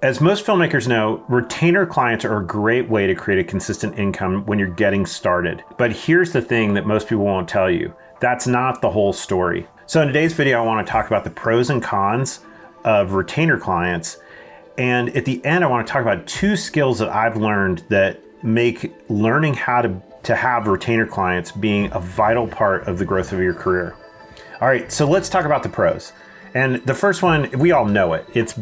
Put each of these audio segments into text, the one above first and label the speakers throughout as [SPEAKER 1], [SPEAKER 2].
[SPEAKER 1] As most filmmakers know, retainer clients are a great way to create a consistent income when you're getting started. But here's the thing that most people won't tell you. That's not the whole story. So in today's video, I want to talk about the pros and cons of retainer clients. And at the end, I want to talk about 2 skills that I've learned that make learning how to have retainer clients being a vital part of the growth of your career. All right, so let's talk about the pros. And the first one, we all know it. It's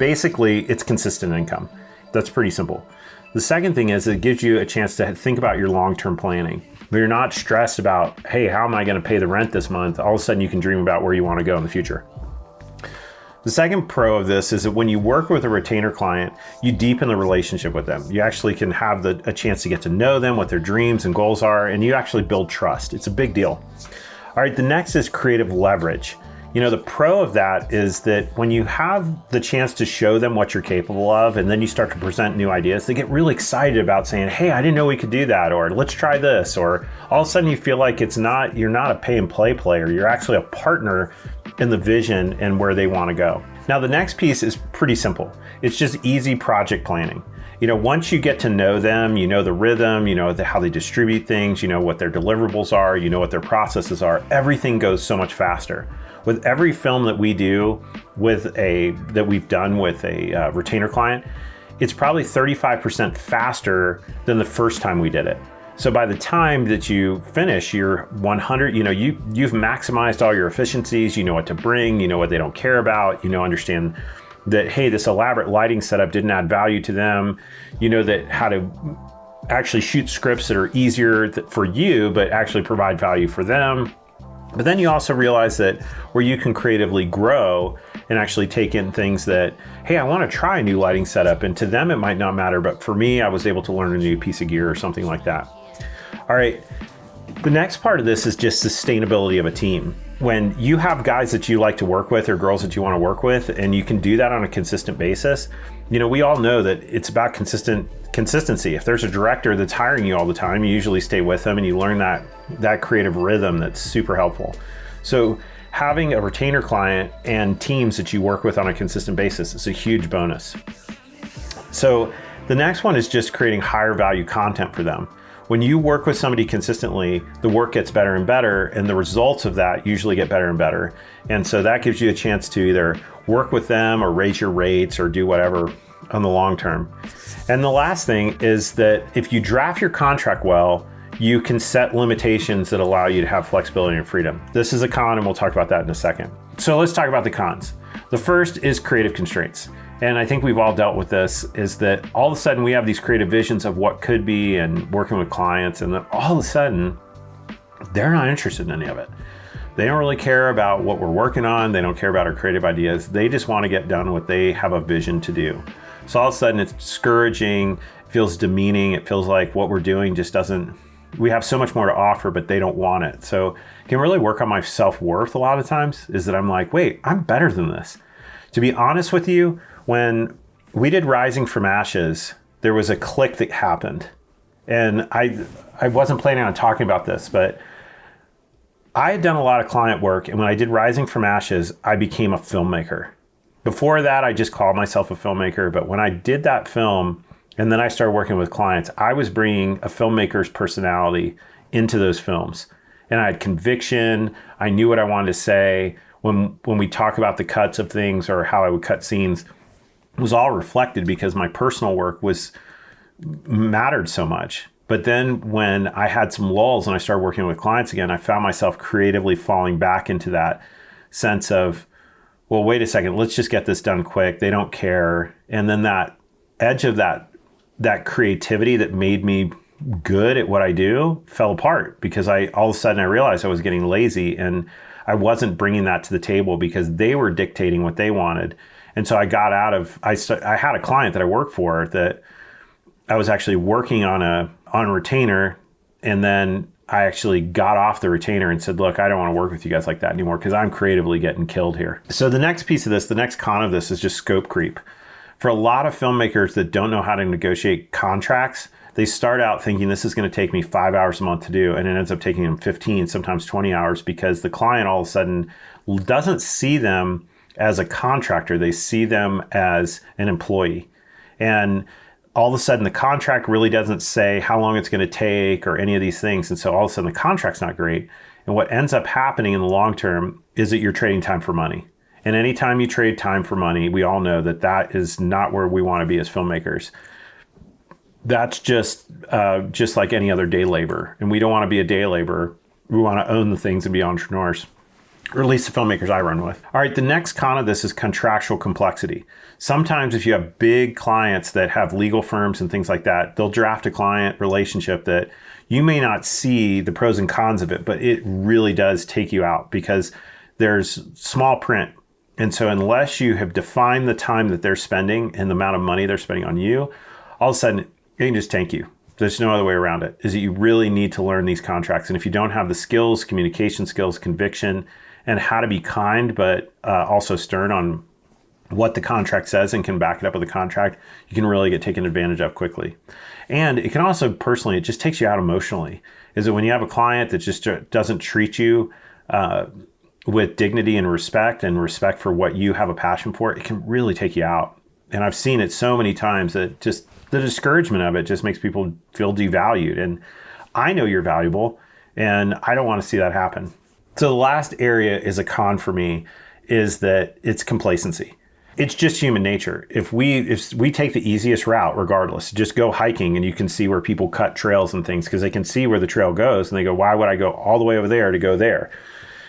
[SPEAKER 1] consistent income. That's pretty simple. The second thing is it gives you a chance to think about your long-term planning. Where you're not stressed about, hey, how am I going to pay the rent this month? All of a sudden you can dream about where you want to go in the future. The second pro of this is that when you work with a retainer client, you deepen the relationship with them. You actually can have a chance to get to know them, what their dreams and goals are, and you actually build trust. It's a big deal. All right, the next is creative leverage. You know, the pro of that is that when you have the chance to show them what you're capable of, and then you start to present new ideas, they get really excited about saying, hey, I didn't know we could do that, or let's try this, or all of a sudden you feel like you're not a pay and play player, you're actually a partner in the vision and where they want to go. Now, the next piece is pretty simple. It's just easy project planning. You know, once you get to know them, you know the rhythm, you know how they distribute things, you know what their deliverables are, you know what their processes are, everything goes so much faster. With every film that we do that we've done with a retainer client, it's probably 35% faster than the first time we did it. So by the time that you finish your 100, you've maximized all your efficiencies, you know what to bring, you know what they don't care about, understand that, hey, this elaborate lighting setup didn't add value to them, you know that how to actually shoot scripts that are easier for you, but actually provide value for them. But then you also realize that where you can creatively grow and actually take in things that, hey, I want to try a new lighting setup. And to them, it might not matter. But for me, I was able to learn a new piece of gear or something like that. All right. The next part of this is just sustainability of a team. When you have guys that you like to work with or girls that you want to work with, and you can do that on a consistent basis, we all know that it's about consistency. If there's a director that's hiring you all the time, you usually stay with them and you learn that creative rhythm that's super helpful. So having a retainer client and teams that you work with on a consistent basis is a huge bonus. So the next one is just creating higher value content for them. When you work with somebody consistently, the work gets better and better, and the results of that usually get better and better. And so that gives you a chance to either work with them or raise your rates or do whatever on the long term. And the last thing is that if you draft your contract well, you can set limitations that allow you to have flexibility and freedom. This is a con, and we'll talk about that in a second. So let's talk about the cons. The first is creative constraints. And I think we've all dealt with this, is that all of a sudden we have these creative visions of what could be and working with clients, and then all of a sudden they're not interested in any of it. They don't really care about what we're working on. They don't care about our creative ideas. They just want to get done what they have a vision to do. So all of a sudden it's discouraging, it feels demeaning, it feels like what we're doing just doesn't, we have so much more to offer, but they don't want it. So I can really work on my self-worth a lot of times, is that I'm like, wait, I'm better than this. To be honest with you, when we did Rising from Ashes, there was a click that happened. And I wasn't planning on talking about this, but I had done a lot of client work. And when I did Rising from Ashes, I became a filmmaker. Before that, I just called myself a filmmaker. But when I did that film, and then I started working with clients, I was bringing a filmmaker's personality into those films. And I had conviction. I knew what I wanted to say. When we talk about the cuts of things or how I would cut scenes, it was all reflected because my personal work mattered so much. But then when I had some lulls and I started working with clients again, I found myself creatively falling back into that sense of, well, wait a second, let's just get this done quick. They don't care. And then that edge of that creativity that made me good at what I do fell apart because all of a sudden I realized I was getting lazy and I wasn't bringing that to the table because they were dictating what they wanted. And so I got out of, I had a client that I worked for that I was actually working on retainer, and then I actually got off the retainer and said, look, I don't want to work with you guys like that anymore because I'm creatively getting killed here. So the next piece of this, the next con of this is just scope creep. For a lot of filmmakers that don't know how to negotiate contracts, they start out thinking this is going to take me 5 hours a month to do, and it ends up taking them 15, sometimes 20 hours because the client all of a sudden doesn't see them as a contractor. They see them as an employee. And all of a sudden the contract really doesn't say how long it's going to take or any of these things. And so all of a sudden the contract's not great. And what ends up happening in the long term is that you're trading time for money. And anytime you trade time for money, we all know that that is not where we want to be as filmmakers. That's just like any other day labor. And we don't want to be a day laborer. We want to own the things and be entrepreneurs, or at least the filmmakers I run with. All right, the next con of this is contractual complexity. Sometimes if you have big clients that have legal firms and things like that, they'll draft a client relationship that you may not see the pros and cons of it, but it really does take you out because there's small print. And so unless you have defined the time that they're spending and the amount of money they're spending on you, all of a sudden it can just tank you. There's no other way around it, is that you really need to learn these contracts. And if you don't have the skills, communication skills, conviction, and how to be kind, but also stern on what the contract says and can back it up with a contract, you can really get taken advantage of quickly. And it can also, personally, it just takes you out emotionally. Is that when you have a client that just doesn't treat you with dignity and respect for what you have a passion for, it can really take you out. And I've seen it so many times that just the discouragement of it just makes people feel devalued. And I know you're valuable, and I don't want to see that happen. So the last area is a con for me, is that it's complacency. It's just human nature. If we take the easiest route, regardless, just go hiking and you can see where people cut trails and things because they can see where the trail goes and they go, why would I go all the way over there to go there?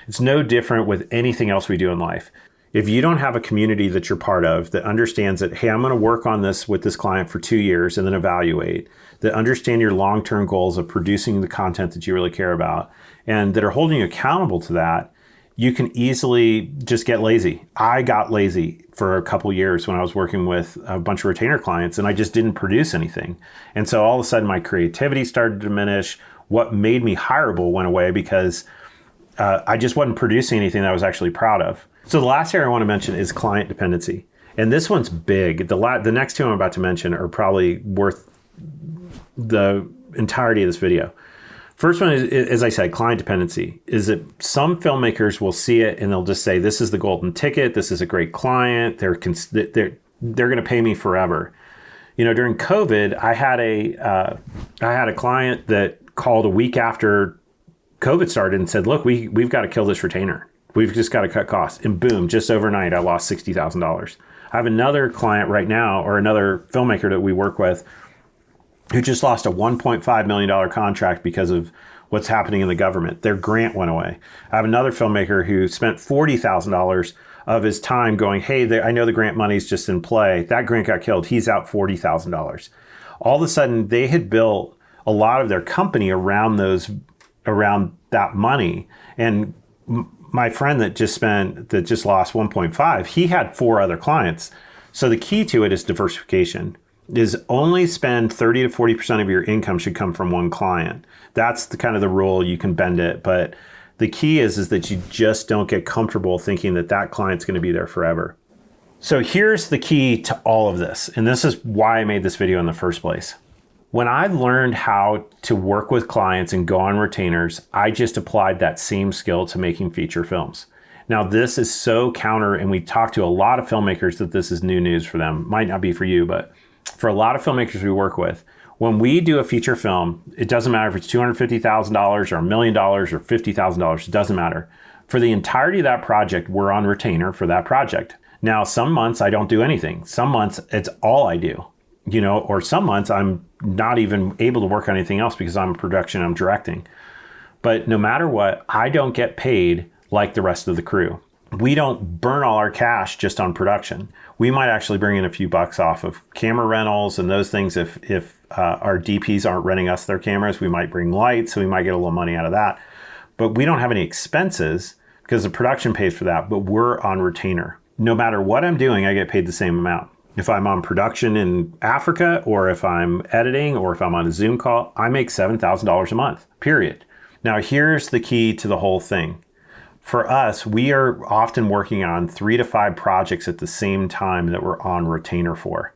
[SPEAKER 1] It's no different with anything else we do in life. If you don't have a community that you're part of that understands that, hey, I'm going to work on this with this client for 2 years and then evaluate, that understand your long-term goals of producing the content that you really care about, and that are holding you accountable to that, you can easily just get lazy. I got lazy for a couple years when I was working with a bunch of retainer clients and I just didn't produce anything. And so all of a sudden my creativity started to diminish. What made me hireable went away because I just wasn't producing anything that I was actually proud of. So the last area I want to mention is client dependency. And this one's big. The next two I'm about to mention are probably worth the entirety of this video. First one is, as I said, client dependency. Is that some filmmakers will see it and they'll just say, this is the golden ticket. This is a great client. They're going to pay me forever. You know, during COVID, I had a client that called a week after COVID started and said, look, we've got to kill this retainer. We've just got to cut costs. And boom, just overnight, I lost $60,000. I have another client right now, or another filmmaker that we work with, who just lost a $1.5 million contract because of what's happening in the government. Their grant went away. I have another filmmaker who spent $40,000 of his time going, hey, I know the grant money's just in play. That grant got killed. He's out $40,000. All of a sudden, they had built a lot of their company around that money. And my friend that just lost 1.5, he had 4 other clients. So the key to it is diversification. Is only spend 30 to 40% of your income should come from one client. That's the kind of the rule. You can bend it, but the key is that you just don't get comfortable thinking that that client's going to be there forever. So here's the key to all of this, and this is why I made this video in the first place. When I learned how to work with clients and go on retainers, I just applied that same skill to making feature films. Now, this is so counter, and we talk to a lot of filmmakers that this is new news for them. Might not be for you, but for a lot of filmmakers we work with, when we do a feature film, it doesn't matter if it's $250,000 or $1 million or $50,000, it doesn't matter. For the entirety of that project, we're on retainer for that project. Now, some months I don't do anything. Some months it's all I do, you know, or some months I'm not even able to work on anything else because I'm in production, I'm directing. But no matter what, I don't get paid like the rest of the crew. We don't burn all our cash just on production. We might actually bring in a few bucks off of camera rentals and those things. If our DPs aren't renting us their cameras, we might bring lights, so we might get a little money out of that. But we don't have any expenses because the production pays for that, but we're on retainer. No matter what I'm doing, I get paid the same amount. If I'm on production in Africa, or if I'm editing, or if I'm on a Zoom call, I make $7,000 a month, period. Now, here's the key to the whole thing. For us, we are often working on 3 to 5 projects at the same time that we're on retainer for.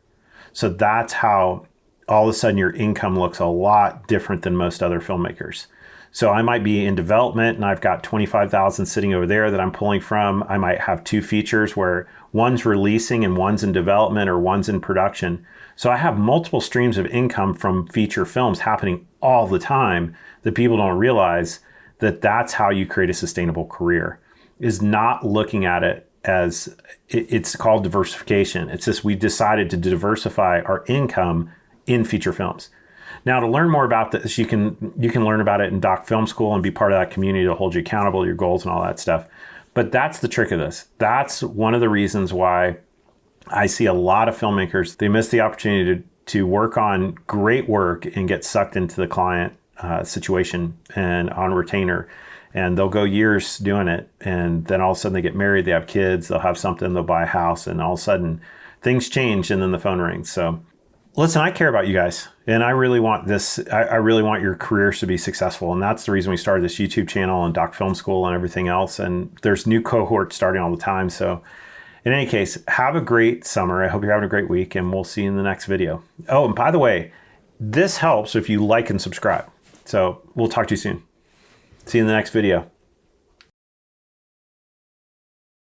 [SPEAKER 1] So that's how all of a sudden your income looks a lot different than most other filmmakers. So I might be in development and I've got 25,000 sitting over there that I'm pulling from. I might have 2 features where one's releasing and one's in development or one's in production. So I have multiple streams of income from feature films happening all the time that people don't realize that that's how you create a sustainable career, is not looking at it as it's called diversification. It's just we decided to diversify our income in feature films. Now, to learn more about this, you can learn about it in Doc Film School and be part of that community to hold you accountable to your goals and all that stuff. But that's the trick of this. That's one of the reasons why I see a lot of filmmakers, they miss the opportunity to work on great work and get sucked into the client situation and on retainer. And they'll go years doing it. And then all of a sudden they get married, they have kids, they'll have something, they'll buy a house, and all of a sudden things change and then the phone rings. So listen, I care about you guys, and I really want this. I really want your careers to be successful, and that's the reason we started this YouTube channel and Doc Film School and everything else. And there's new cohorts starting all the time. So in any case, have a great summer. I hope you're having a great week, and we'll see you in the next video. Oh, and by the way, this helps if you like and subscribe. So we'll talk to you soon. See you in the next video.